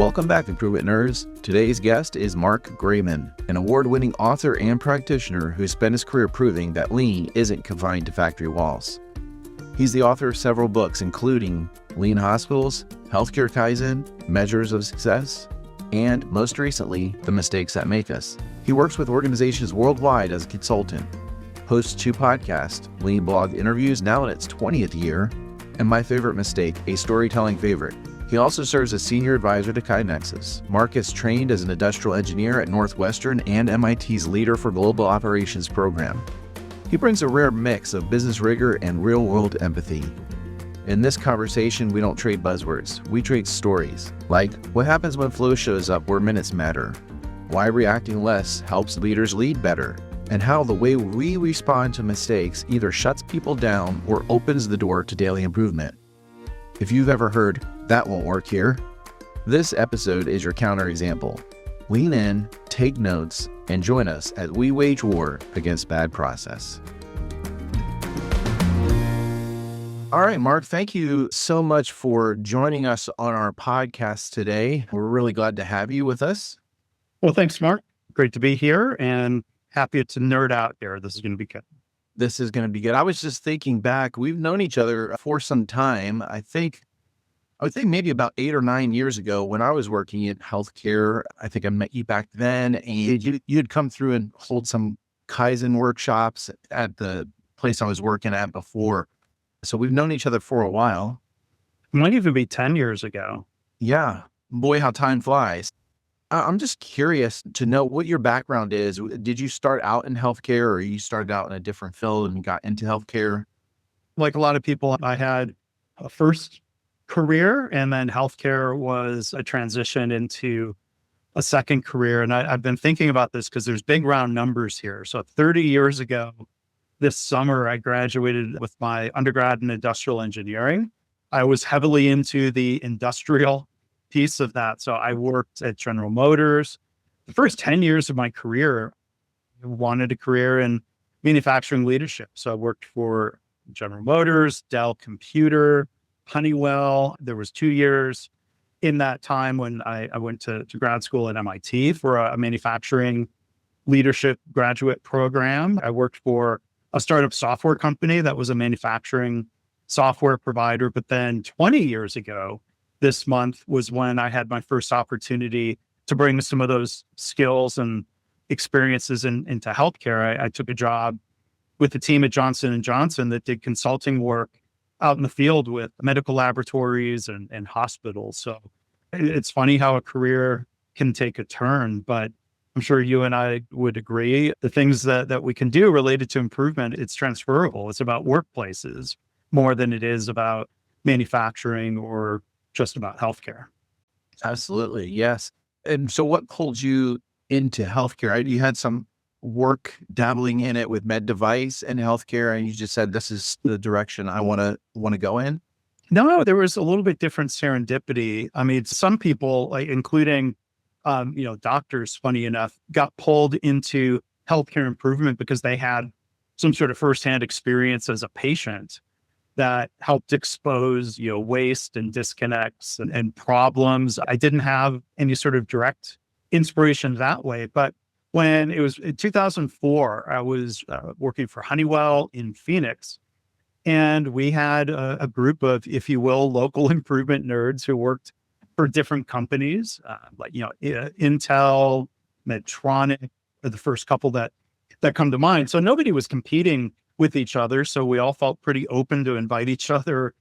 Welcome back, Improvement Nerds. Today's guest is Mark Graban, an award-winning author and practitioner who spent his career proving that lean isn't confined to factory walls. He's the author of several books, including Lean Hospitals, Healthcare Kaizen, Measures of Success, and most recently, The Mistakes That Make Us. He works with organizations worldwide as a consultant, hosts 2 podcasts, Lean Blog Interviews, now in its 20th year, and My Favorite Mistake, a storytelling favorite. He also serves as senior advisor to KaiNexus. Mark is trained as an industrial engineer at Northwestern and MIT's Leader for Global Operations program. He brings a rare mix of business rigor and real-world empathy. In this conversation, we don't trade buzzwords. We trade stories, like what happens when flow shows up where minutes matter, why reacting less helps leaders lead better, and how the way we respond to mistakes either shuts people down or opens the door to daily improvement. If you've ever heard, "That won't work here," this episode is your counterexample. Lean in, take notes, and join us as we wage war against bad process. All right, Mark, thank you so much for joining us on our podcast today. We're really glad to have you with us. Well, thanks, Mark. Great to be here and happy to nerd out here. This is going to be good. This is going to be good. I was just thinking back, we've known each other for some time. I would think maybe about 8 or 9 years ago when I was working in healthcare. I think I met you back then, and you'd come through and hold some Kaizen workshops at the place I was working at before. So we've known each other for a while. It might even be 10 years ago. Yeah. Boy, how time flies. I'm just curious to know what your background is. Did you start out in healthcare, or you started out in a different field and got into healthcare? Like a lot of people, I had a first career, and then healthcare was a transition into a second career. And I've been thinking about this because there's big round numbers here. So 30 years ago, this summer, I graduated with my undergrad in industrial engineering. I was heavily into the industrial piece of that. So I worked at General Motors. The first 10 years of my career, I wanted a career in manufacturing leadership. So I worked for General Motors, Dell Computer, Honeywell. There was 2 years in that time when I went to grad school at MIT for a manufacturing leadership graduate program. I worked for a startup software company that was a manufacturing software provider. But then 20 years ago, this month was when I had my first opportunity to bring some of those skills and experiences into healthcare. I took a job with the team at Johnson & Johnson that did consulting work out in the field with medical laboratories and hospitals. So it's funny how a career can take a turn, but I'm sure you and I would agree the things that we can do related to improvement, it's transferable. It's about workplaces more than it is about manufacturing or just about healthcare. Absolutely. Yes. And so what pulled you into healthcare? You had some work dabbling in it with med device and healthcare, and you just said, this is the direction I want to go in. No, there was a little bit different serendipity. I mean, some people, like including, doctors, funny enough, got pulled into healthcare improvement because they had some sort of firsthand experience as a patient that helped expose, waste and disconnects and problems. I didn't have any sort of direct inspiration that way. But when it was in 2004, I was working for Honeywell in Phoenix, and we had a group of, if you will, local improvement nerds who worked for different companies, like, Intel, Medtronic are the first couple that come to mind. So nobody was competing with each other. So we all felt pretty open to invite each other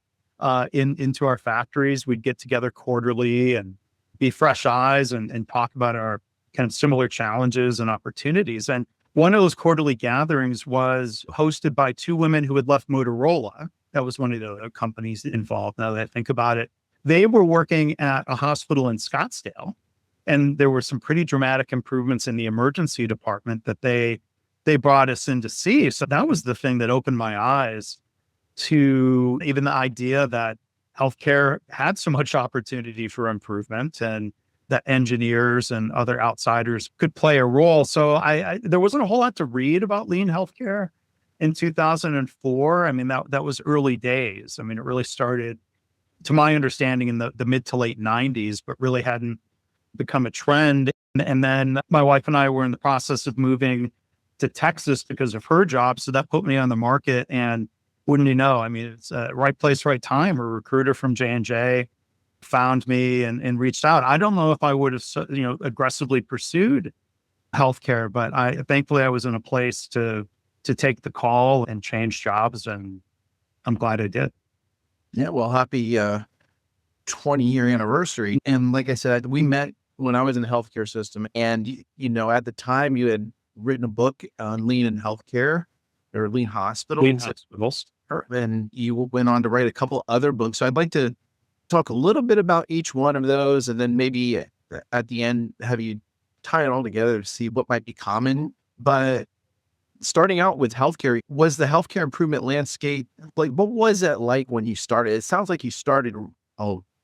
into our factories. We'd get together quarterly and be fresh eyes and talk about our kind of similar challenges and opportunities. And one of those quarterly gatherings was hosted by 2 women who had left Motorola. That was one of the companies involved, now that I think about it. They were working at a hospital in Scottsdale, and there were some pretty dramatic improvements in the emergency department that they brought us in to see. So that was the thing that opened my eyes to even the idea that healthcare had so much opportunity for improvement and that engineers and other outsiders could play a role. So there wasn't a whole lot to read about lean healthcare in 2004. I mean, that was early days. I mean, it really started, to my understanding, in the mid to late 90s, but really hadn't become a trend. And then my wife and I were in the process of moving to Texas because of her job. So that put me on the market. And wouldn't you know, I mean, it's right place, right time. A recruiter from J&J found me and reached out. I don't know if I would have, aggressively pursued healthcare, but thankfully I was in a place to take the call and change jobs. And I'm glad I did. Yeah, well, happy 20-year anniversary. And like I said, we met when I was in the healthcare system. And, at the time you had written a book on lean in healthcare or lean hospitals. Lean hospitals. And you went on to write a couple other books. So I'd like to talk a little bit about each one of those. And then maybe at the end, have you tie it all together to see what might be common. But starting out with healthcare, was the healthcare improvement landscape, like, what was it like when you started? It sounds like you started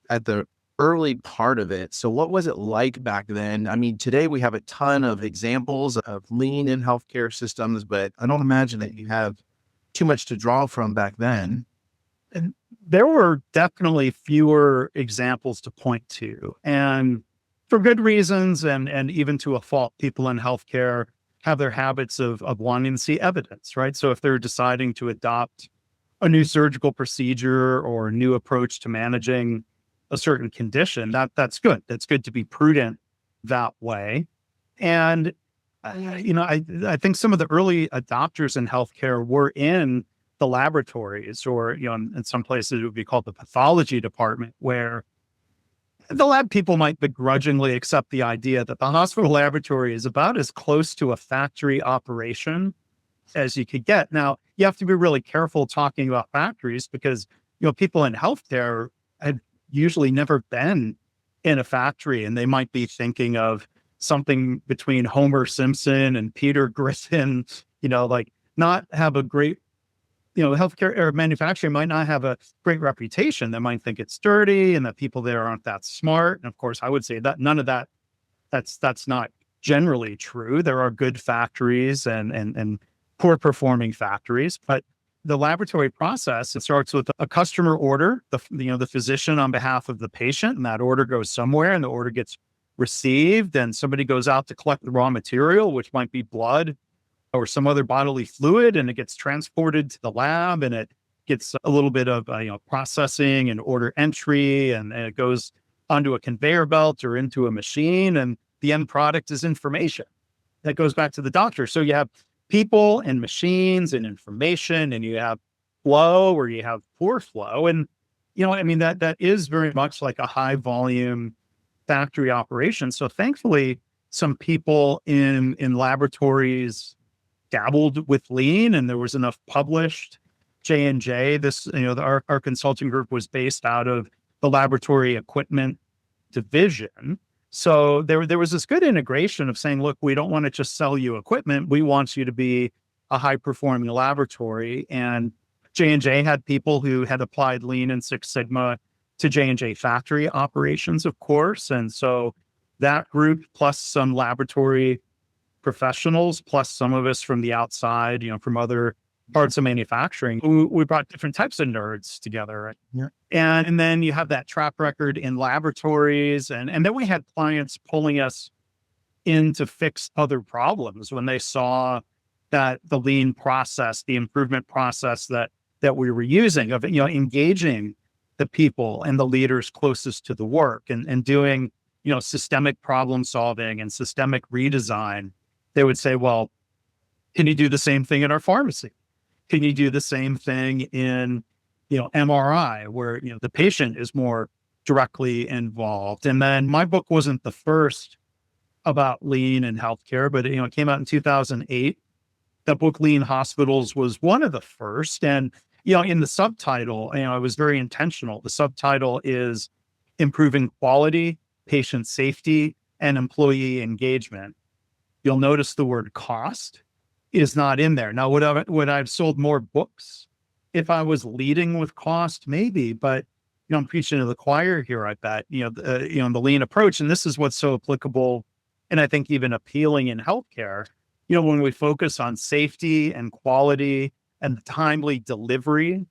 at the early part of it. So what was it like back then? I mean, today we have a ton of examples of lean in healthcare systems, but I don't imagine that you have too much to draw from back then. And there were definitely fewer examples to point to. And for good reasons, and even to a fault, people in healthcare have their habits of wanting to see evidence, right? So if they're deciding to adopt a new surgical procedure or a new approach to managing a certain condition, that's good. That's good to be prudent that way. And I think some of the early adopters in healthcare were in the laboratories, or in some places it would be called the pathology department, where the lab people might begrudgingly accept the idea that the hospital laboratory is about as close to a factory operation as you could get. Now, you have to be really careful talking about factories because, people in healthcare had usually never been in a factory, and they might be thinking of something between Homer Simpson and Peter Griffin, like not have a great, healthcare or manufacturing might not have a great reputation. They might think it's dirty and that people there aren't that smart. And of course, I would say that none of that's not generally true. There are good factories and poor performing factories, but the laboratory process, it starts with a customer order, the physician on behalf of the patient, and that order goes somewhere and the order gets received, and somebody goes out to collect the raw material, which might be blood or some other bodily fluid, and it gets transported to the lab, and it gets a little bit of processing and order entry, and it goes onto a conveyor belt or into a machine, and the end product is information that goes back to the doctor. So you have people and machines and information, and you have flow or you have poor flow. And, that is very much like a high volume factory operation. So thankfully, some people in laboratories dabbled with lean, and there was enough published. J&J, our consulting group was based out of the laboratory equipment division. So there was this good integration of saying, look, we don't want to just sell you equipment. We want you to be a high performing laboratory. And J&J had people who had applied lean and Six Sigma to J&J factory operations, of course. And so that group, plus some laboratory professionals, plus some of us from the outside, from other parts of manufacturing, we brought different types of nerds together. Right? Yeah. And then you have that track record in laboratories. And then we had clients pulling us in to fix other problems when they saw that the lean process, the improvement process that we were using of, engaging the people and the leaders closest to the work and doing, systemic problem solving and systemic redesign. They would say, well, can you do the same thing in our pharmacy? Can you do the same thing in, MRI, where, the patient is more directly involved? And then my book wasn't the first about lean in healthcare, but, it came out in 2008. The book Lean Hospitals was one of the first. And, in the subtitle, I was very intentional. The subtitle is Improving Quality, Patient Safety, and Employee Engagement. You'll notice the word cost is not in there. Now, would I've sold more books if I was leading with cost? Maybe, but I'm preaching to the choir here. I bet the lean approach, and this is what's so applicable, and I think even appealing in healthcare. When we focus on safety and quality and the timely delivery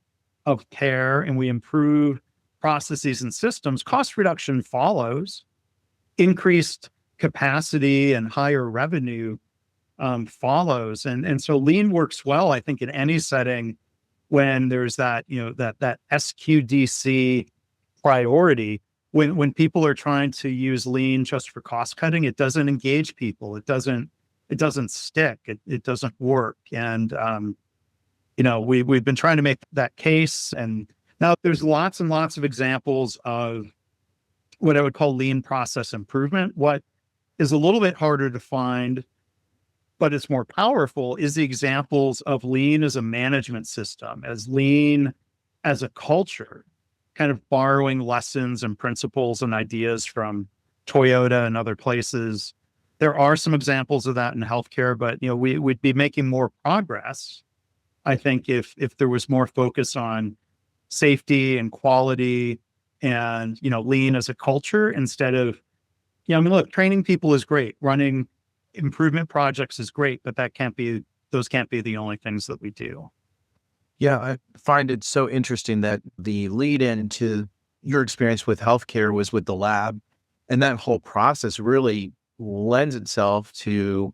of care, and we improve processes and systems, cost reduction follows. increased capacity and higher revenue follows. And so lean works well, I think, in any setting when there's that, that SQDC priority. When people are trying to use lean just for cost cutting, it doesn't engage people. It doesn't stick. It doesn't work. And we've been trying to make that case. And now there's lots and lots of examples of what I would call lean process improvement. What is a little bit harder to find, but it's more powerful, is the examples of lean as a management system, as lean as a culture, kind of borrowing lessons and principles and ideas from Toyota and other places. There are some examples of that in healthcare, but we'd be making more progress, I think, if there was more focus on safety and quality and lean as a culture instead of, look, training people is great, running improvement projects is great, but those can't be the only things that we do. Yeah, I find it so interesting that the lead into your experience with healthcare was with the lab, and that whole process really lends itself to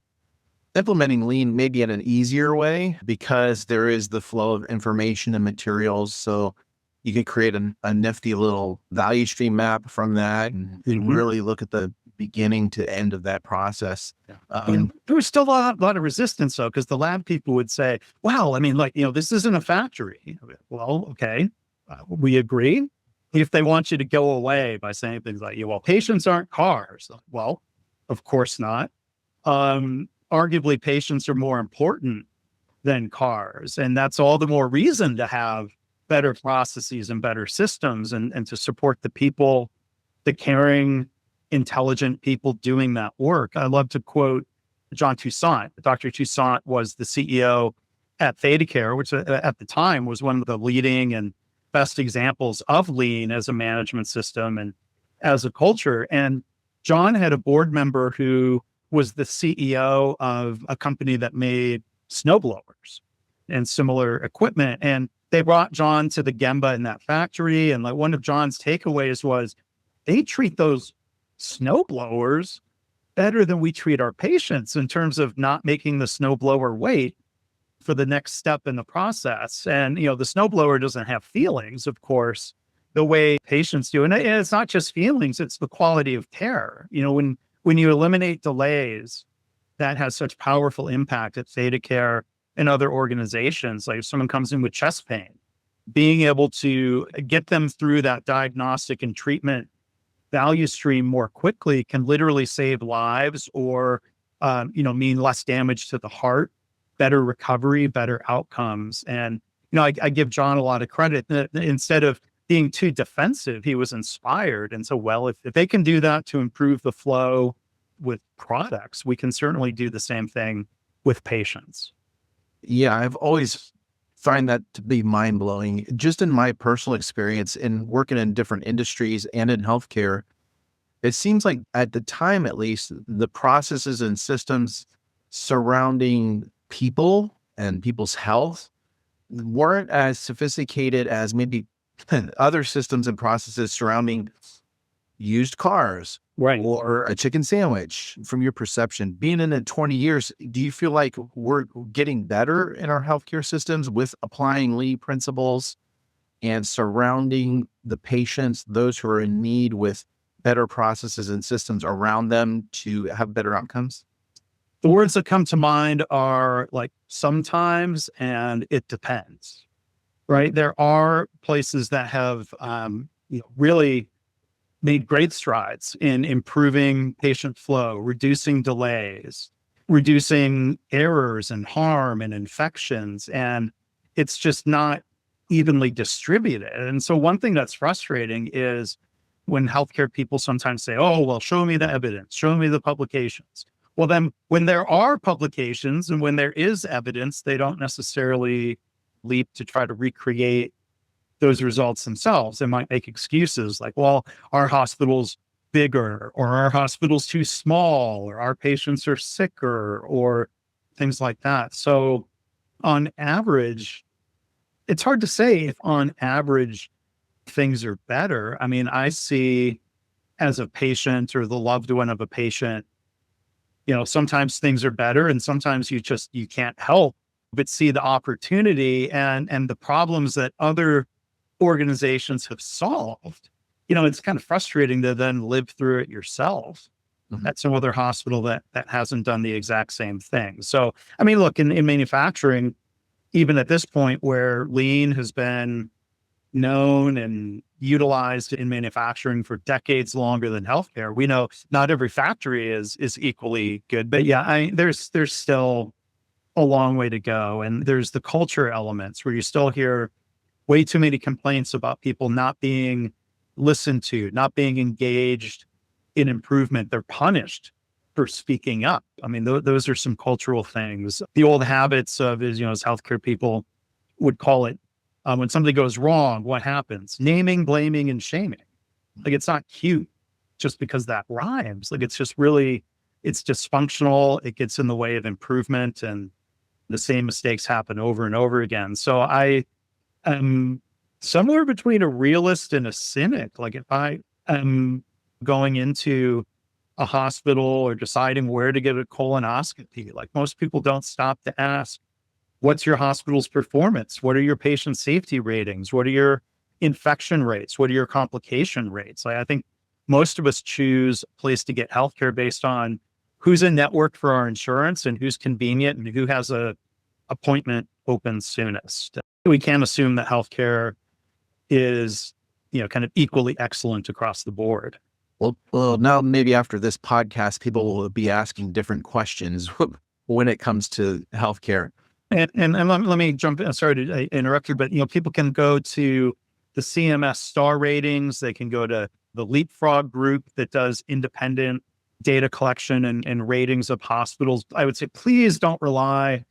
implementing lean maybe in an easier way because there is the flow of information and materials. So you can create a nifty little value stream map from that and really look at the beginning to end of that process. There was still a lot of resistance though, because the lab people would say, well, this isn't a factory. Well, okay, we agree. If they want you to go away by saying things like, well, patients aren't cars. Well, of course not. Arguably, patients are more important than cars. And that's all the more reason to have better processes and better systems and to support the people, the caring, intelligent people doing that work. I love to quote John Toussaint. Dr. Toussaint was the CEO at ThedaCare, which at the time was one of the leading and best examples of lean as a management system and as a culture. And John had a board member who was the CEO of a company that made snowblowers and similar equipment. And they brought John to the Gemba in that factory. And like one of John's takeaways was they treat those snowblowers better than we treat our patients in terms of not making the snowblower wait for the next step in the process. And, the snowblower doesn't have feelings, of course, the way patients do. And it's not just feelings, it's the quality of care. When you eliminate delays, that has such powerful impact at ThedaCare and other organizations. Like if someone comes in with chest pain, being able to get them through that diagnostic and treatment value stream more quickly can literally save lives or, mean less damage to the heart, better recovery, better outcomes. And, I give John a lot of credit that instead of being too defensive, he was inspired. And so, well, if they can do that to improve the flow with products, we can certainly do the same thing with patients. Yeah, I've always find that to be mind blowing. Just in my personal experience in working in different industries and in healthcare, it seems like at the time, at least, the processes and systems surrounding people and people's health weren't as sophisticated as maybe other systems and processes surrounding used cars, right, or a chicken sandwich. From your perception, being in it 20 years, do you feel like we're getting better in our healthcare systems with applying lean principles and surrounding the patients, those who are in need, with better processes and systems around them to have better outcomes? The words that come to mind are like sometimes and it depends, right? There are places that have really made great strides in improving patient flow, reducing delays, reducing errors and harm and infections. And it's just not evenly distributed. And so one thing that's frustrating is when healthcare people sometimes say, oh, well, show me the evidence, show me the publications. Well, then when there are publications and when there is evidence, they don't necessarily leap to try to recreate those results themselves. They might make excuses like, well, our hospital's bigger, or our hospital's too small, or our patients are sicker, or things like that. So on average, it's hard to say if on average things are better. I mean, I see as a patient or the loved one of a patient, sometimes things are better and sometimes you can't help but see the opportunity and the problems that other organizations have solved. It's kind of frustrating to then live through it yourself at some other hospital that hasn't done the exact same thing. So, I mean, look, in manufacturing, even at this point where lean has been known and utilized in manufacturing for decades longer than healthcare, we know not every factory is equally good. But yeah, there's still a long way to go. And there's the culture elements where you still hear way too many complaints about people not being listened to, not being engaged in improvement. They're punished for speaking up. I mean, those are some cultural things. The old habits of as healthcare people would call it, when something goes wrong, what happens? Naming, blaming, and shaming. Like, it's not cute just because that rhymes. Like, it's dysfunctional. It gets in the way of improvement, and the same mistakes happen over and over again. So I am somewhere between a realist and a cynic. Like, if I am going into a hospital or deciding where to get a colonoscopy, like, most people don't stop to ask, what's your hospital's performance? What are your patient safety ratings? What are your infection rates? What are your complication rates? Like, I think most of us choose a place to get healthcare based on who's in network for our insurance and who's convenient and who has a appointment open soonest. We can't assume that healthcare is, kind of equally excellent across the board. Well, now maybe after this podcast, people will be asking different questions when it comes to healthcare. And let me jump in. Sorry to interrupt you, but people can go to the CMS star ratings. They can go to the Leapfrog group that does independent data collection and ratings of hospitals. I would say, please don't rely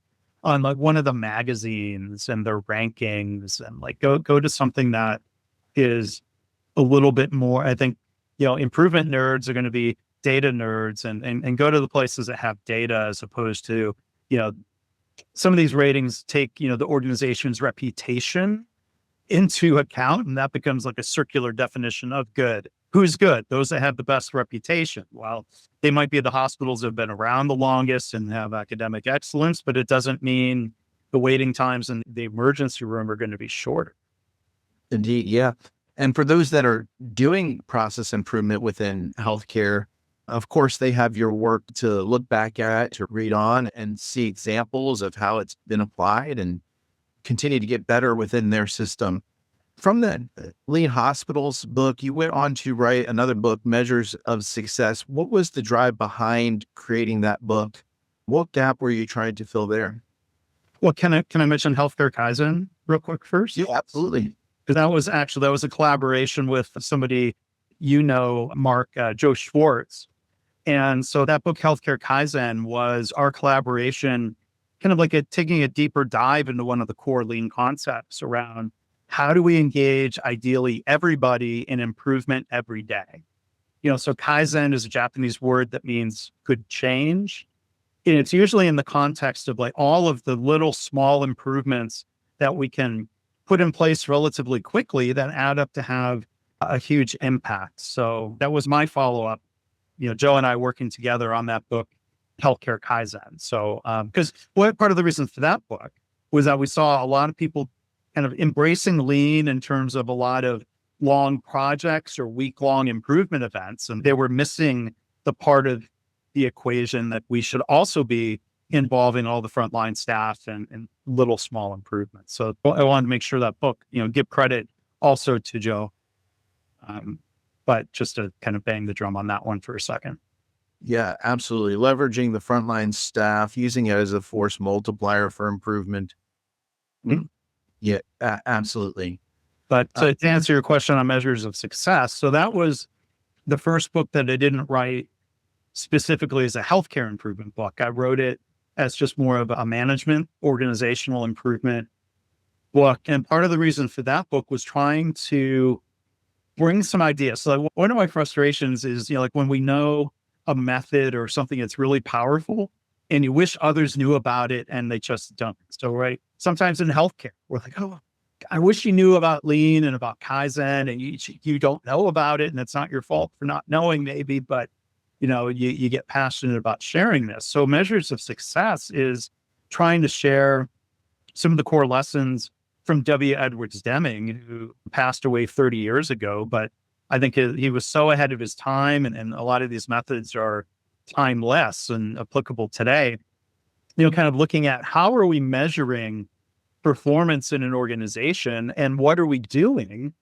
on like one of the magazines and their rankings, and like go to something that is a little bit more. I think, improvement nerds are going to be data nerds, and go to the places that have data, as opposed to, some of these ratings take, the organization's reputation into account, and that becomes like a circular definition of good. Who's good? Those that have the best reputation. Well, they might be the hospitals that have been around the longest and have academic excellence, but it doesn't mean the waiting times in the emergency room are going to be shorter. Indeed, yeah. And for those that are doing process improvement within healthcare, of course, they have your work to look back at, to read on, and see examples of how it's been applied and continue to get better within their system. From the Lean Hospitals book, you went on to write another book, Measures of Success. What was the drive behind creating that book? What gap were you trying to fill there? Well, can I mention Healthcare Kaizen real quick first? Yeah, absolutely. Because that was a collaboration with somebody, Mark, Joe Schwartz. And so that book, Healthcare Kaizen, was our collaboration, kind of like taking a deeper dive into one of the core lean concepts around how do we engage ideally everybody in improvement every day. So Kaizen is a Japanese word that means good change. And it's usually in the context of like all of the little small improvements that we can put in place relatively quickly that add up to have a huge impact. So that was my follow-up, Joe and I working together on that book, Healthcare Kaizen. So, because part of the reason for that book was that we saw a lot of people kind of embracing lean in terms of a lot of long projects or week-long improvement events, and they were missing the part of the equation that we should also be involving all the frontline staff and little small improvements. So I wanted to make sure that book, give credit also to Joe. But just to kind of bang the drum on that one for a second. Yeah, absolutely. Leveraging the frontline staff, using it as a force multiplier for improvement. Mm-hmm. Yeah, absolutely. But to answer your question on measures of success, so that was the first book that I didn't write specifically as a healthcare improvement book. I wrote it as just more of a management, organizational improvement book. And part of the reason for that book was trying to bring some ideas. So like, one of my frustrations is, like when we know a method or something that's really powerful and you wish others knew about it and they just don't. So, right. Sometimes in healthcare, we're like, oh, I wish you knew about lean and about Kaizen, and you don't know about it, and it's not your fault for not knowing maybe, but you get passionate about sharing this. So measures of success is trying to share some of the core lessons from W. Edwards Deming, who passed away 30 years ago, but I think he was so ahead of his time, and a lot of these methods are timeless and applicable today. Kind of looking at how are we measuring performance in an organization, and what are we doing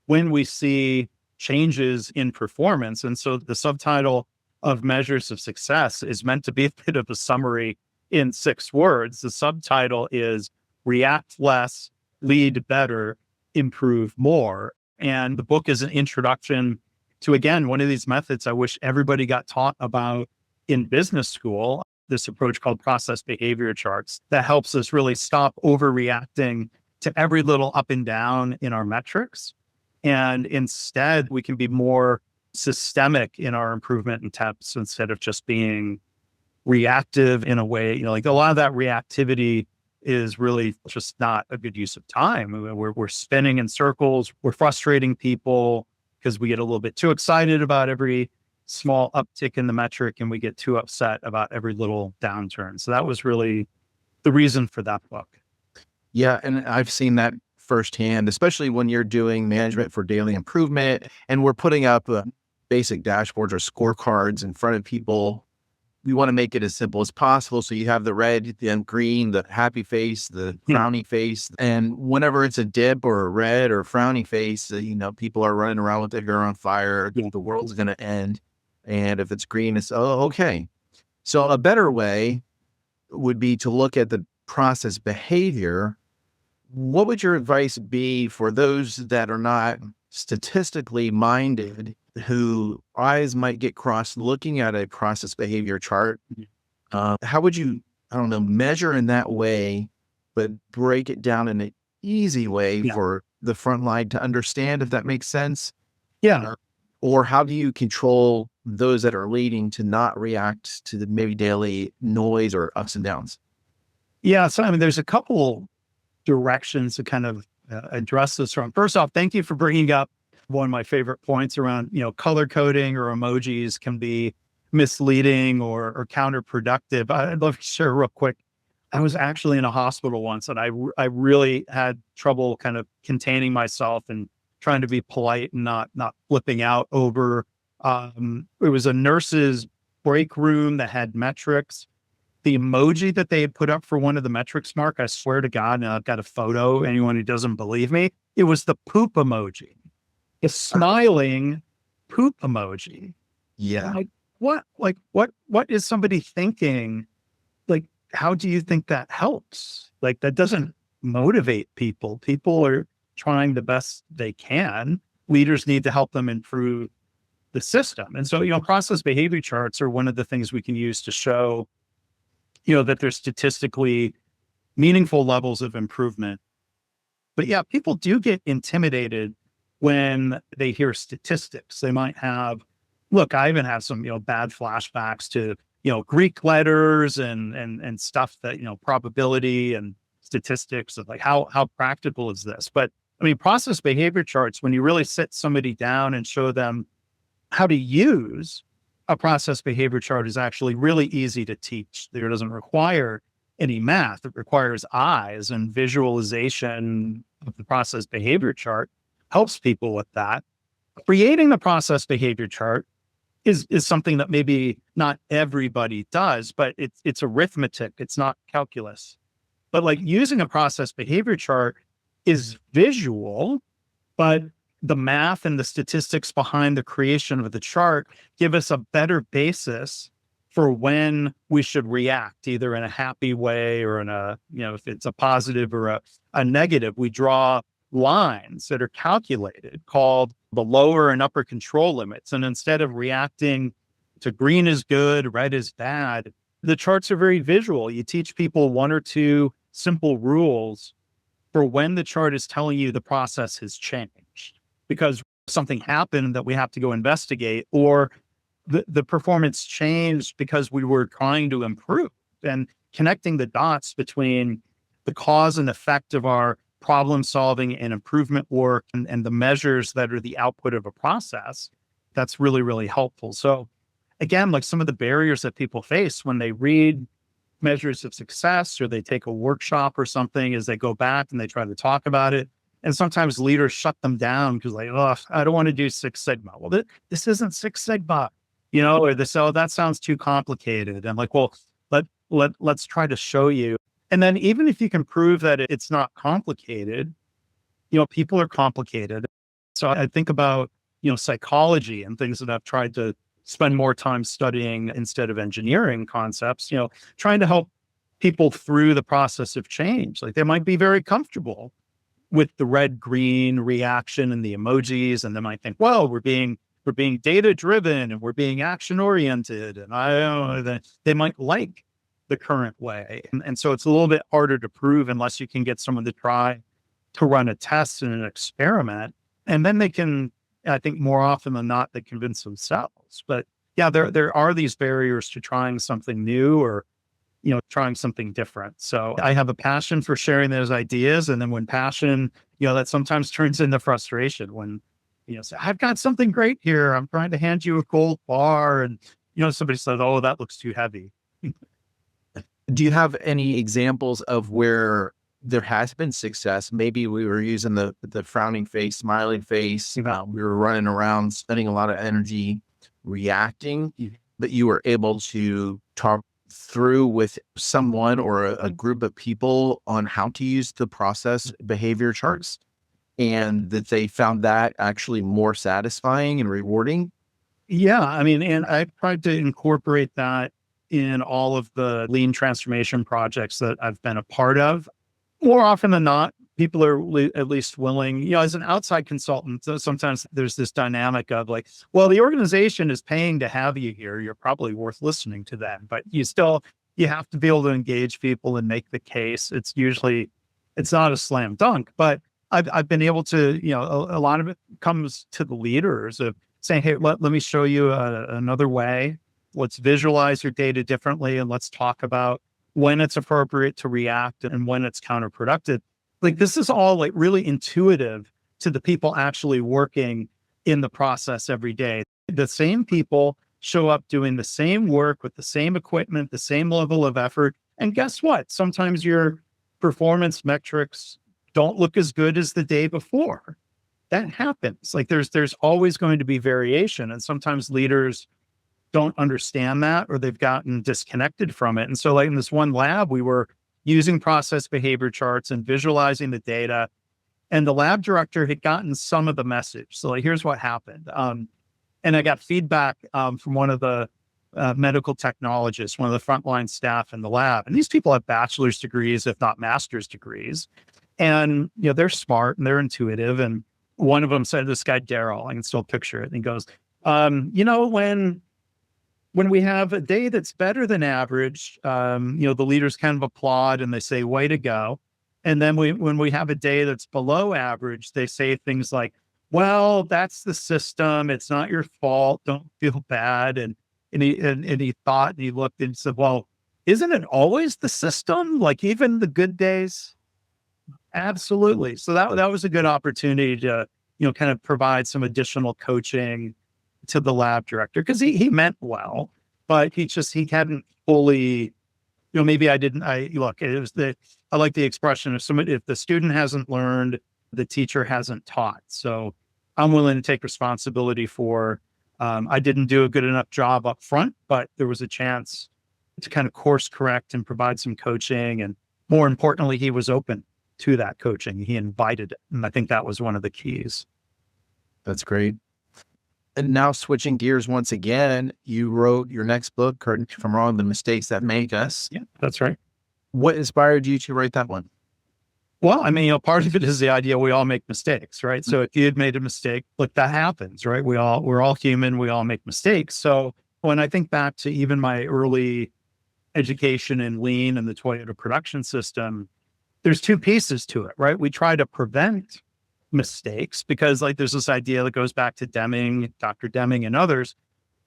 when we see changes in performance? And so the subtitle of measures of success is meant to be a bit of a summary in 6 words. The subtitle is react less, lead better, improve more. And the book is an introduction to, again, one of these methods I wish everybody got taught about in business school, this approach called process behavior charts that helps us really stop overreacting to every little up and down in our metrics. And instead, we can be more systemic in our improvement attempts instead of just being reactive in a way, like a lot of that reactivity is really just not a good use of time. We're spinning in circles. We're frustrating people because we get a little bit too excited about every small uptick in the metric, and we get too upset about every little downturn. So that was really the reason for that book. Yeah. And I've seen that firsthand, especially when you're doing management for daily improvement and we're putting up basic dashboards or scorecards in front of people. We want to make it as simple as possible. So you have the red, the green, the happy face, the frowny face. And whenever it's a dip or a red or frowny face, people are running around with their hair on fire. The world's going to end. And if it's green, it's, oh, okay. So a better way would be to look at the process behavior. What would your advice be for those that are not statistically minded, who eyes might get crossed looking at a process behavior chart? How would you, measure in that way, but break it down in an easy way for the front line to understand, if that makes sense? Yeah. Or how do you control those that are leading to not react to the maybe daily noise or ups and downs? Yeah. So, there's a couple directions to kind of address this from. First off, thank you for bringing up one of my favorite points around, color coding or emojis can be misleading or counterproductive. I'd love to share real quick. I was actually in a hospital once, and I really had trouble kind of containing myself and trying to be polite and not flipping out over. It was a nurse's break room that had metrics. The emoji that they had put up for one of the metrics, Mark, I swear to God, and I've got a photo, anyone who doesn't believe me, it was the poop emoji. A smiling poop emoji. Yeah. What is somebody thinking? Like, how do you think that helps? Like, that doesn't motivate people. People are trying the best they can. Leaders need to help them improve the system. And so, process behavior charts are one of the things we can use to show, that there's statistically meaningful levels of improvement. But yeah, people do get intimidated when they hear statistics. They might have, I even have some, bad flashbacks to, Greek letters and stuff that, probability and statistics of like, how practical is this? But process behavior charts, when you really sit somebody down and show them how to use a process behavior chart, is actually really easy to teach. There doesn't require any math. It requires eyes, and visualization of the process behavior chart helps people with that. Creating the process behavior chart is something that maybe not everybody does, but it's arithmetic. It's not calculus. But like using a process behavior chart is visual, but the math and the statistics behind the creation of the chart give us a better basis for when we should react, either in a happy way or in a, if it's a positive or a negative. We draw lines that are calculated called the lower and upper control limits. And instead of reacting to green is good, red is bad, the charts are very visual. You teach people 1 or 2 simple rules for when the chart is telling you the process has changed because something happened that we have to go investigate, or the performance changed because we were trying to improve. And connecting the dots between the cause and effect of our problem solving and improvement work and the measures that are the output of a process, that's really, really helpful. So again, like some of the barriers that people face when they read measures of success or they take a workshop or something is they go back and they try to talk about it. And sometimes leaders shut them down because like, oh, I don't want to do Six Sigma. Well, this isn't Six Sigma, or this, oh, that sounds too complicated. I'm like, well, let's try to show you. And then even if you can prove that it's not complicated, people are complicated. So I think about, psychology and things that I've tried to spend more time studying instead of engineering concepts, trying to help people through the process of change. Like they might be very comfortable with the red, green reaction and the emojis. And they might think, well, we're being data driven and we're being action oriented. And they might like the current way. And so it's a little bit harder to prove unless you can get someone to try to run a test and an experiment. And then they can, I think more often than not, they convince themselves. But yeah, there are these barriers to trying something new or, trying something different. So I have a passion for sharing those ideas. And then when passion, that sometimes turns into frustration when, say, I've got something great here. I'm trying to hand you a gold bar. And, somebody says, oh, that looks too heavy. Do you have any examples of where there has been success? Maybe we were using the frowning face, smiling face. We were running around, spending a lot of energy reacting, but you were able to talk through with someone or a group of people on how to use the process behavior charts, and that they found that actually more satisfying and rewarding. Yeah. I mean, and I've tried to incorporate that in all of the lean transformation projects that I've been a part of. More often than not, people are at least willing, as an outside consultant, so sometimes there's this dynamic of like, well, the organization is paying to have you here. You're probably worth listening to them, but you have to be able to engage people and make the case. It's not a slam dunk, but I've been able to, a lot of it comes to the leaders of saying, hey, let me show you another way. Let's visualize your data differently. And let's talk about when it's appropriate to react and when it's counterproductive. Like this is all like really intuitive to the people actually working in the process every day. The same people show up doing the same work with the same equipment, the same level of effort. And guess what? Sometimes your performance metrics don't look as good as the day before. That happens. Like there's always going to be variation. And sometimes leaders don't understand that, or they've gotten disconnected from it. And so like in this one lab, we were using process behavior charts and visualizing the data, and the lab director had gotten some of the message. So like, here's what happened. And I got feedback from one of the medical technologists, one of the frontline staff in the lab. And these people have bachelor's degrees, if not master's degrees. And, they're smart and they're intuitive. And one of them said, this guy, Daryl, I can still picture it. And he goes, when we have a day that's better than average, the leaders kind of applaud and they say, way to go. And then when we have a day that's below average, they say things like, well, that's the system. It's not your fault. Don't feel bad. And he thought, and he looked and said, well, isn't it always the system? Like even the good days? Absolutely. So that was a good opportunity to, kind of provide some additional coaching to the lab director, because he meant well, but he hadn't fully, maybe I like the expression if the student hasn't learned, the teacher hasn't taught. So I'm willing to take responsibility for, I didn't do a good enough job up front, but there was a chance to kind of course correct and provide some coaching. And more importantly, he was open to that coaching. He invited it. And I think that was one of the keys. That's great. And now switching gears once again, you wrote your next book, correct me if I'm wrong, The Mistakes That Make Us. Yeah, that's right. What inspired you to write that one? Well, I mean, part of it is the idea we all make mistakes, right? So if you had made a mistake, look, that happens, right? We're all human. We all make mistakes. So when I think back to even my early education in lean and the Toyota production system, there's two pieces to it, right? We try to prevent mistakes because like there's this idea that goes back to Deming, Dr. Deming and others.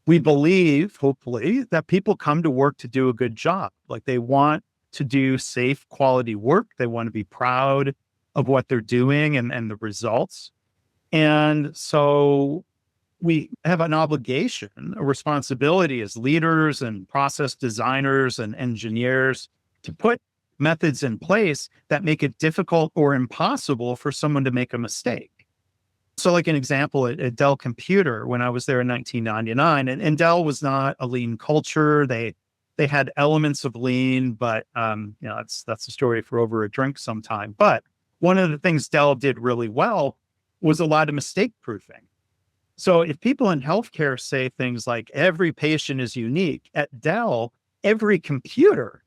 We believe, hopefully, that people come to work to do a good job. Like they want to do safe, quality work. They want to be proud of what they're doing and the results. And so we have an obligation, a responsibility as leaders and process designers and engineers to put methods in place that make it difficult or impossible for someone to make a mistake. So like an example at Dell Computer, when I was there in 1999, and Dell was not a lean culture. They had elements of lean, but that's a story for over a drink sometime. But one of the things Dell did really well was a lot of mistake proofing. So if people in healthcare say things like every patient is unique, at Dell, every computer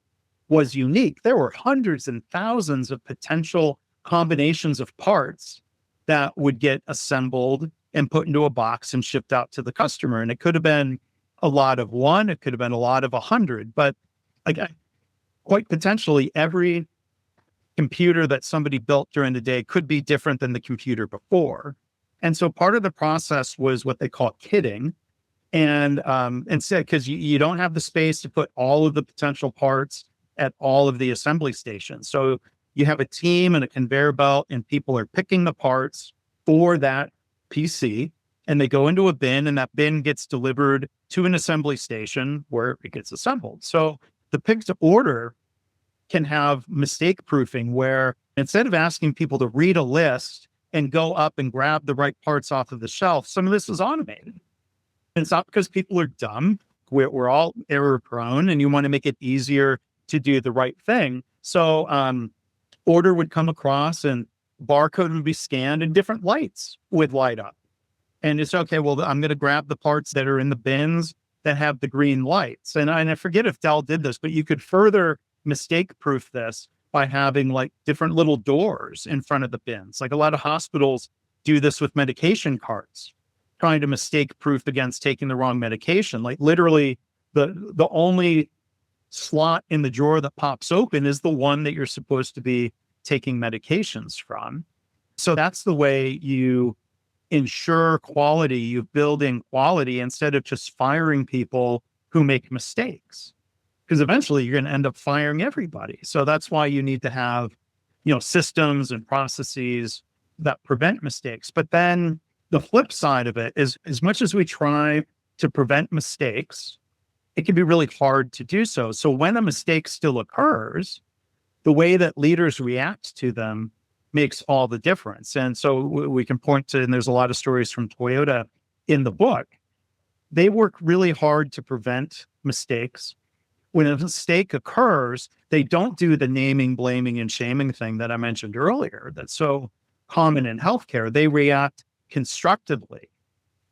was unique. There were hundreds and thousands of potential combinations of parts that would get assembled and put into a box and shipped out to the customer. And it could have been a lot of one, it could have been a lot of 100, but quite potentially every computer that somebody built during the day could be different than the computer before. And so part of the process was what they call kitting. And instead, because you don't have the space to put all of the potential parts at all of the assembly stations. So you have a team and a conveyor belt, and people are picking the parts for that PC, and they go into a bin, and that bin gets delivered to an assembly station where it gets assembled. So the pick to order can have mistake proofing, where instead of asking people to read a list and go up and grab the right parts off of the shelf, some of this is automated. And it's not because people are dumb. We're all error prone, and you want to make it easier to do the right thing. So order would come across and barcode would be scanned and different lights would light up. And it's okay, well, I'm going to grab the parts that are in the bins that have the green lights. And I forget if Dell did this, but you could further mistake proof this by having like different little doors in front of the bins. Like a lot of hospitals do this with medication carts, trying to mistake proof against taking the wrong medication. Like literally the only slot in the drawer that pops open is the one that you're supposed to be taking medications from. So that's the way you ensure quality. You build in quality instead of just firing people who make mistakes, because eventually you're going to end up firing everybody. So that's why you need to have, systems and processes that prevent mistakes. But then the flip side of it is, as much as we try to prevent mistakes, it can be really hard to do so. So when a mistake still occurs, the way that leaders react to them makes all the difference. And so we can point to, and there's a lot of stories from Toyota in the book. They work really hard to prevent mistakes. When a mistake occurs, they don't do the naming, blaming, and shaming thing that I mentioned earlier that's so common in healthcare. They react constructively.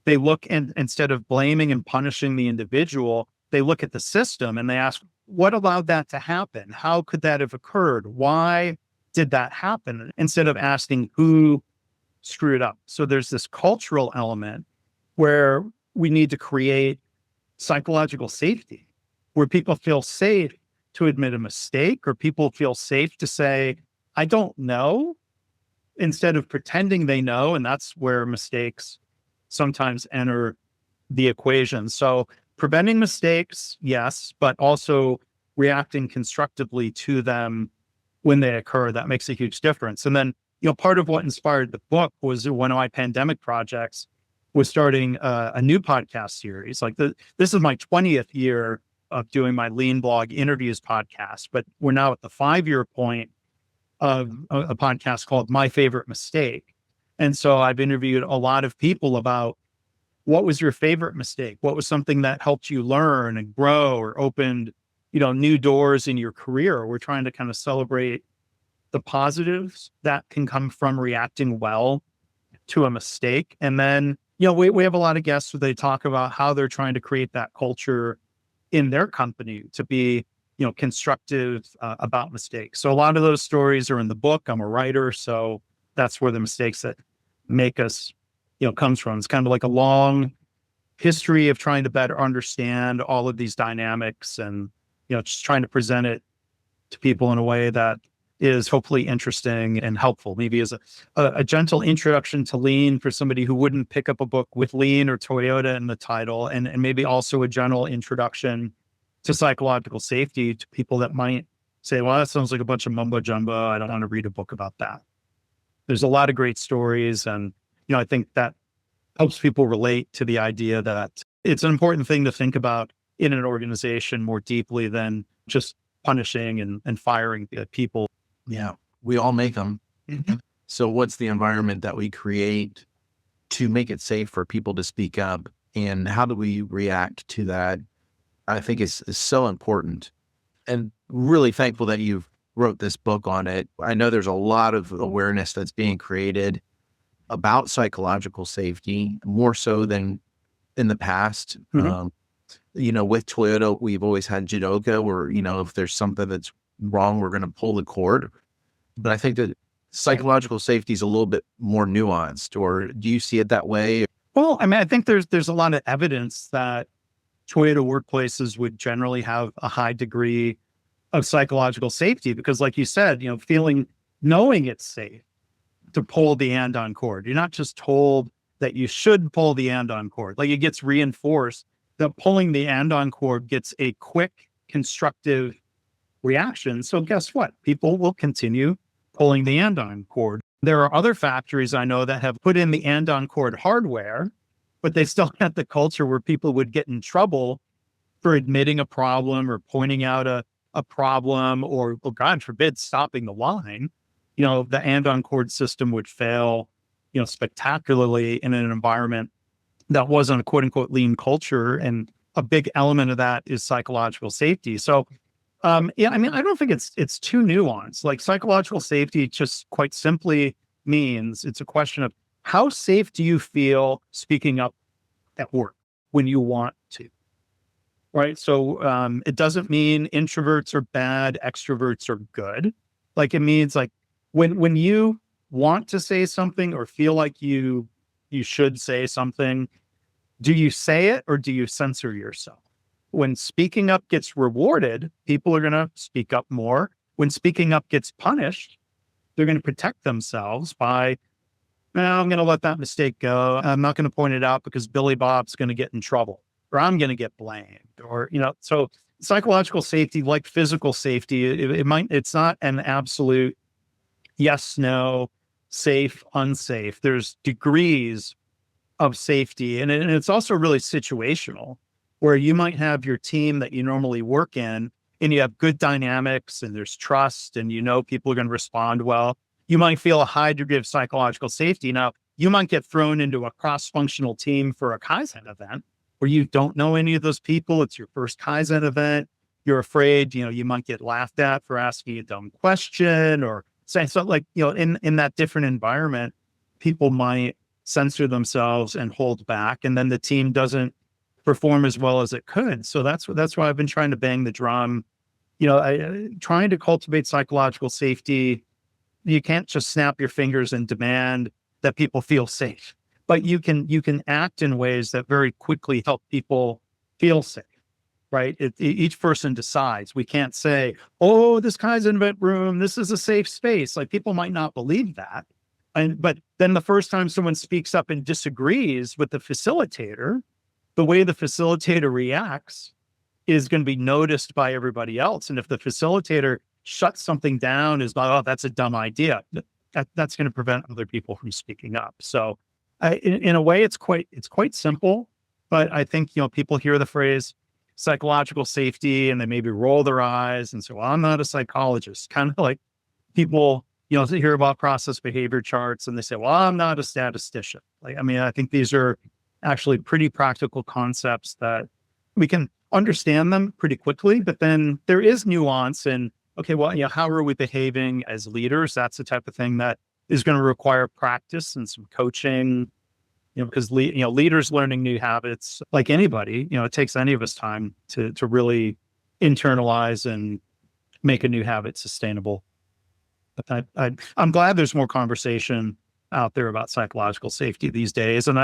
They look, and instead of blaming and punishing the individual, they look at the system and they ask, what allowed that to happen? How could that have occurred? Why did that happen? Instead of asking who screwed up. So there's this cultural element where we need to create psychological safety, where people feel safe to admit a mistake, or people feel safe to say, I don't know, instead of pretending they know. And that's where mistakes sometimes enter the equation. So preventing mistakes, yes, but also reacting constructively to them when they occur, that makes a huge difference. And then, part of what inspired the book was one of my pandemic projects was starting a new podcast series. This is my 20th year of doing my Lean Blog interviews podcast, but we're now at the 5-year point of a podcast called My Favorite Mistake. And so I've interviewed a lot of people about, what was your favorite mistake? What was something that helped you learn and grow or opened, new doors in your career? We're trying to kind of celebrate the positives that can come from reacting well to a mistake. And then, we have a lot of guests where they talk about how they're trying to create that culture in their company to be, constructive about mistakes. So a lot of those stories are in the book. I'm a writer, so that's where the mistakes that make us comes from. It's kind of like a long history of trying to better understand all of these dynamics and, just trying to present it to people in a way that is hopefully interesting and helpful, maybe as a gentle introduction to lean for somebody who wouldn't pick up a book with lean or Toyota in the title, and maybe also a general introduction to psychological safety to people that might say, well, that sounds like a bunch of mumbo jumbo. I don't want to read a book about that. There's a lot of great stories. And, I think that helps people relate to the idea that it's an important thing to think about in an organization more deeply than just punishing and firing the people. Yeah, we all make them. Mhm. So what's the environment that we create to make it safe for people to speak up? And how do we react to that? I think is so important, and really thankful that you've wrote this book on it. I know there's a lot of awareness that's being created about psychological safety, more so than in the past. Mhm. With Toyota, we've always had Jidoka where, if there's something that's wrong, we're going to pull the cord. But I think that psychological safety is a little bit more nuanced, or do you see it that way? Well, I think there's a lot of evidence that Toyota workplaces would generally have a high degree of psychological safety because, like you said, knowing it's safe to pull the andon cord. You're not just told that you should pull the andon cord. Like, it gets reinforced that pulling the andon cord gets a quick, constructive reaction. So guess what? People will continue pulling the andon cord. There are other factories I know that have put in the andon cord hardware, but they still had the culture where people would get in trouble for admitting a problem or pointing out a problem or, God forbid, stopping the line. The andon cord system would fail, spectacularly in an environment that wasn't a quote unquote lean culture. And a big element of that is psychological safety. So, yeah, I don't think it's too nuanced. Like, psychological safety just quite simply means it's a question of how safe do you feel speaking up at work when you want to, right? So it doesn't mean introverts are bad, extroverts are good. Like, it means like when you want to say something or feel like you should say something, do you say it or do you censor yourself? When speaking up gets rewarded, people are going to speak up more. When speaking up gets punished, they're going to protect themselves by, well, I'm going to let that mistake go. I'm not going to point it out because Billy Bob's going to get in trouble, or I'm going to get blamed, or, so psychological safety, like physical safety, it's not an absolute yes, no, safe, unsafe. There's degrees of safety. And it's also really situational, where you might have your team that you normally work in and you have good dynamics and there's trust and people are going to respond well. You might feel a high degree of psychological safety. Now, you might get thrown into a cross-functional team for a Kaizen event where you don't know any of those people. It's your first Kaizen event. You're afraid, you might get laughed at for asking a dumb question or saying so. Like, in that different environment, people might censor themselves and hold back, and then the team doesn't perform as well as it could. So that's why I've been trying to bang the drum. Trying to cultivate psychological safety. You can't just snap your fingers and demand that people feel safe, but you can act in ways that very quickly help people feel safe. Right? Each person decides. We can't say, "Oh, this Kaizen event room, this is a safe space." Like, people might not believe that. But then the first time someone speaks up and disagrees with the facilitator, the way the facilitator reacts is going to be noticed by everybody else. And if the facilitator shuts something down, is like, "Oh, that's a dumb idea," that's going to prevent other people from speaking up. So, in a way, it's quite simple. But I think people hear the phrase psychological safety and they maybe roll their eyes and say, "Well, I'm not a psychologist." Kind of like people hear about process behavior charts and they say, "Well, I'm not a statistician." Like, I think these are actually pretty practical concepts that we can understand them pretty quickly, but then there is nuance in, okay, well, how are we behaving as leaders? That's the type of thing that is going to require practice and some coaching, because leaders learning new habits, like anybody, it takes any of us time to really internalize and make a new habit sustainable. But I'm glad there's more conversation out there about psychological safety these days. And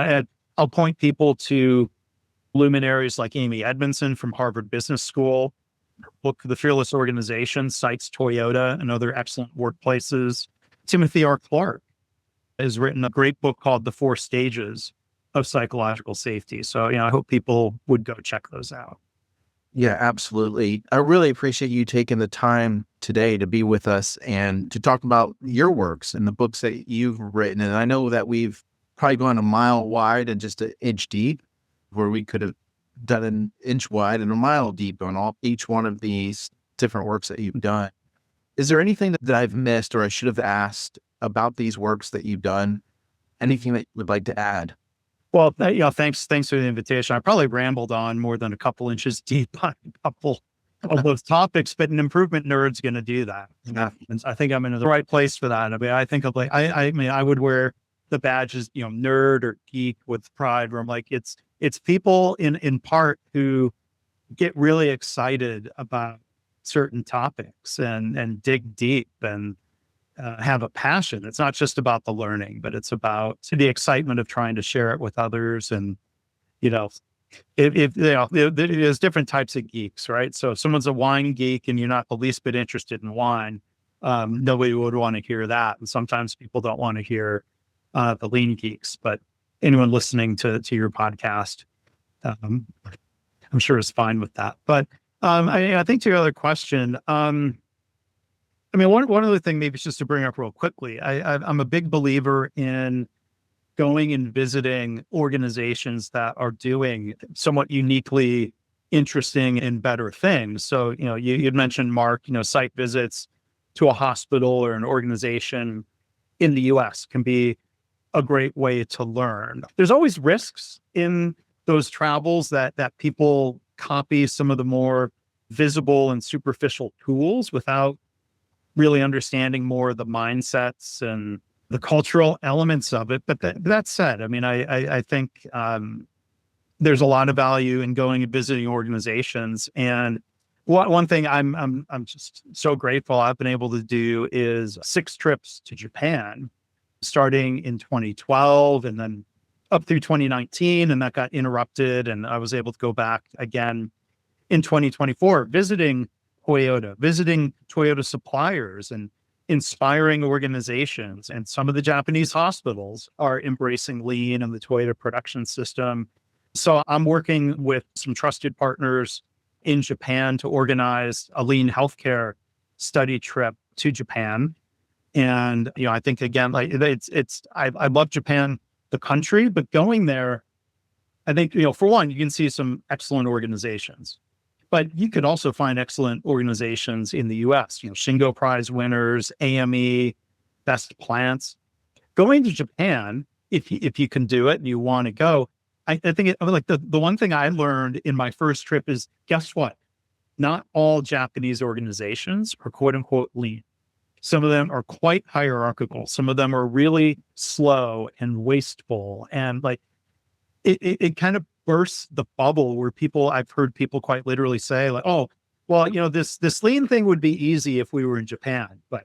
I'll point people to luminaries like Amy Edmondson from Harvard Business School. Her book, The Fearless Organization, cites Toyota and other excellent workplaces. Timothy R. Clark has written a great book called The 4 Stages of Psychological Safety. So, I hope people would go check those out. Yeah, absolutely. I really appreciate you taking the time today to be with us and to talk about your works and the books that you've written. And I know that we've probably gone a mile wide and just an inch deep, where we could have done an inch wide and a mile deep on each one of these different works that you've done. Is there anything that I've missed or I should have asked about these works that you've done? Anything that you would like to add? Well, thanks for the invitation. I probably rambled on more than a couple inches deep on a couple of those topics, but an improvement nerd's going to do that. Yeah. And I think I'm in the right place for that. I mean, I think of like, I mean, I would wear the badges, nerd or geek with pride, where I'm like, it's people in part who get really excited about certain topics and dig deep and have a passion. It's not just about the learning, but it's about the excitement of trying to share it with others. And, you know, there's different types of geeks, right? So if someone's a wine geek and you're not the least bit interested in wine, nobody would want to hear that. And sometimes people don't want to hear the lean geeks, but anyone listening to your podcast, I'm sure is fine with that. But I think to your other question, I mean, one other thing, maybe just to bring up real quickly, I'm a big believer in going and visiting organizations that are doing somewhat uniquely interesting and better things. So, you'd mentioned, Mark, site visits to a hospital or an organization in the US can be a great way to learn. There's always risks in those travels that people copy some of the more visible and superficial tools without really understanding more of the mindsets and the cultural elements of it. But that said, I mean, I think there's a lot of value in going and visiting organizations. And one thing I'm just so grateful I've been able to do is 6 trips to Japan, starting in 2012 and then up through 2019. And that got interrupted. And I was able to go back again in 2024, visiting Toyota suppliers and inspiring organizations. And some of the Japanese hospitals are embracing lean and the Toyota production system. So I'm working with some trusted partners in Japan to organize a lean healthcare study trip to Japan. And, I think again, like I love Japan, the country, but going there, I think, for one, you can see some excellent organizations. But you could also find excellent organizations in the US, Shingo Prize winners, AME, best plants. Going to Japan, if you can do it and you want to go, I think the one thing I learned in my first trip is, guess what? Not all Japanese organizations are quote unquote lean. Some of them are quite hierarchical. Some of them are really slow and wasteful. And like, it kind of bursts the bubble where I've heard people quite literally say like, oh, well, this lean thing would be easy if we were in Japan, but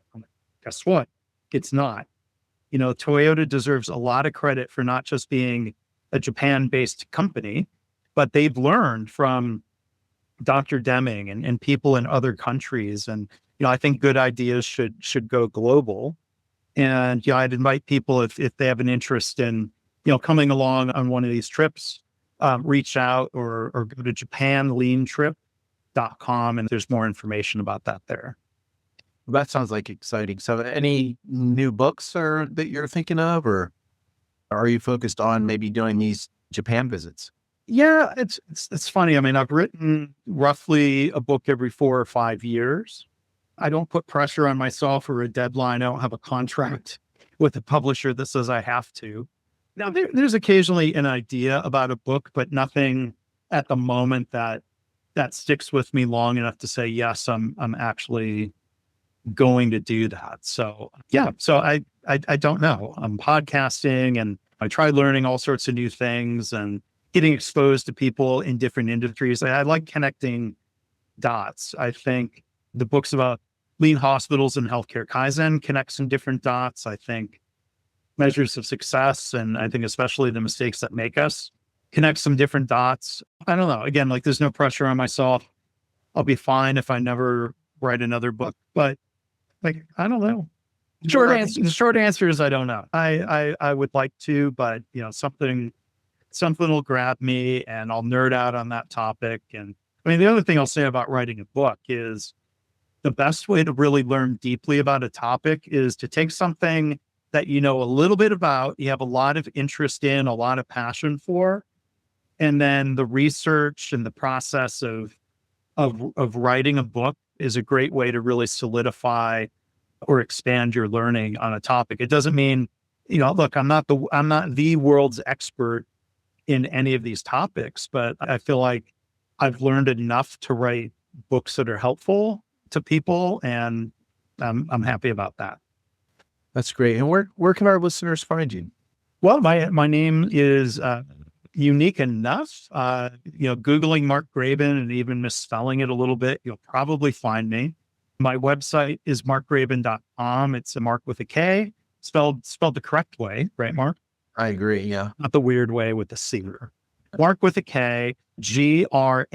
guess what? It's not. Toyota deserves a lot of credit for not just being a Japan-based company, but they've learned from Dr. Deming and people in other countries. And, I think good ideas should go global. And, I'd invite people if they have an interest in, coming along on one of these trips, reach out or go to japanleantrip.com, and there's more information about that there. That sounds like exciting. So any new books that you're thinking of, or are you focused on maybe doing these Japan visits? Yeah, it's funny. I mean, I've written roughly a book every 4 or 5 years. I don't put pressure on myself or a deadline. I don't have a contract with a publisher that says I have to. Now, there's occasionally an idea about a book, but nothing at the moment that sticks with me long enough to say, yes, I'm actually going to do that. So yeah, so I don't know. I'm podcasting and I try learning all sorts of new things and getting exposed to people in different industries. I like connecting dots. I think the books about lean hospitals and healthcare Kaizen connect some different dots. I think measures of success, and I think especially the mistakes that make us, connect some different dots. I don't know. Again, like there's no pressure on myself. I'll be fine if I never write another book, but like, I don't know. The short answer is I don't know. I would like to, but something will grab me and I'll nerd out on that topic. And I mean, the other thing I'll say about writing a book is the best way to really learn deeply about a topic is to take something that you know a little bit about, you have a lot of interest in, a lot of passion for, and then the research and the process of writing a book is a great way to really solidify or expand your learning on a topic. It doesn't mean, look, I'm not the world's expert in any of these topics, but I feel like I've learned enough to write books that are helpful to people, and I'm happy about that. That's great. And where can our listeners find you? Well, my name is unique enough. Googling Mark Graban and even misspelling it a little bit, you'll probably find me. My website is markgraban.com. It's a Mark with a K, spelled the correct way, right, Mark? I agree. Yeah. Not the weird way with the C. Mark with a K, Grab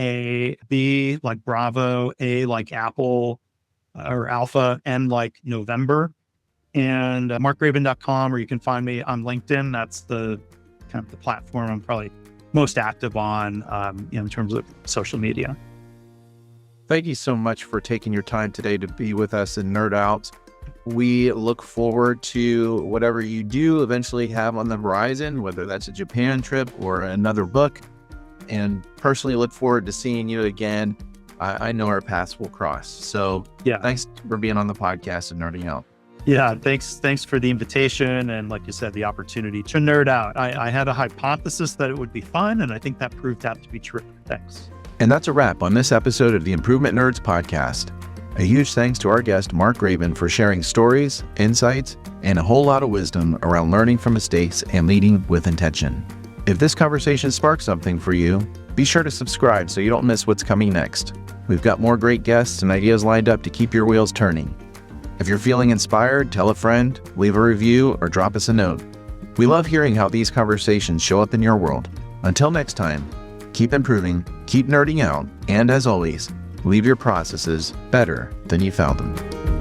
like Bravo, A like Apple or Alpha, N like November, and markgraban.com, or you can find me on LinkedIn. That's the kind of the platform I'm probably most active on in terms of social media. Thank you so much for taking your time today to be with us and nerd out. We look forward to whatever you do eventually have on the horizon, whether that's a Japan trip or another book, and personally look forward to seeing you again. I know our paths will cross. So yeah, thanks for being on the podcast and nerding out. Yeah, thanks for the invitation. And like you said, the opportunity to nerd out. I had a hypothesis that it would be fun, and I think that proved out to be true. Thanks. And that's a wrap on this episode of the Improvement Nerds podcast. A huge thanks to our guest, Mark Graban, for sharing stories, insights, and a whole lot of wisdom around learning from mistakes and leading with intention. If this conversation sparked something for you, be sure to subscribe so you don't miss what's coming next. We've got more great guests and ideas lined up to keep your wheels turning. If you're feeling inspired, tell a friend, leave a review, or drop us a note. We love hearing how these conversations show up in your world. Until next time, keep improving, keep nerding out, and as always, leave your processes better than you found them.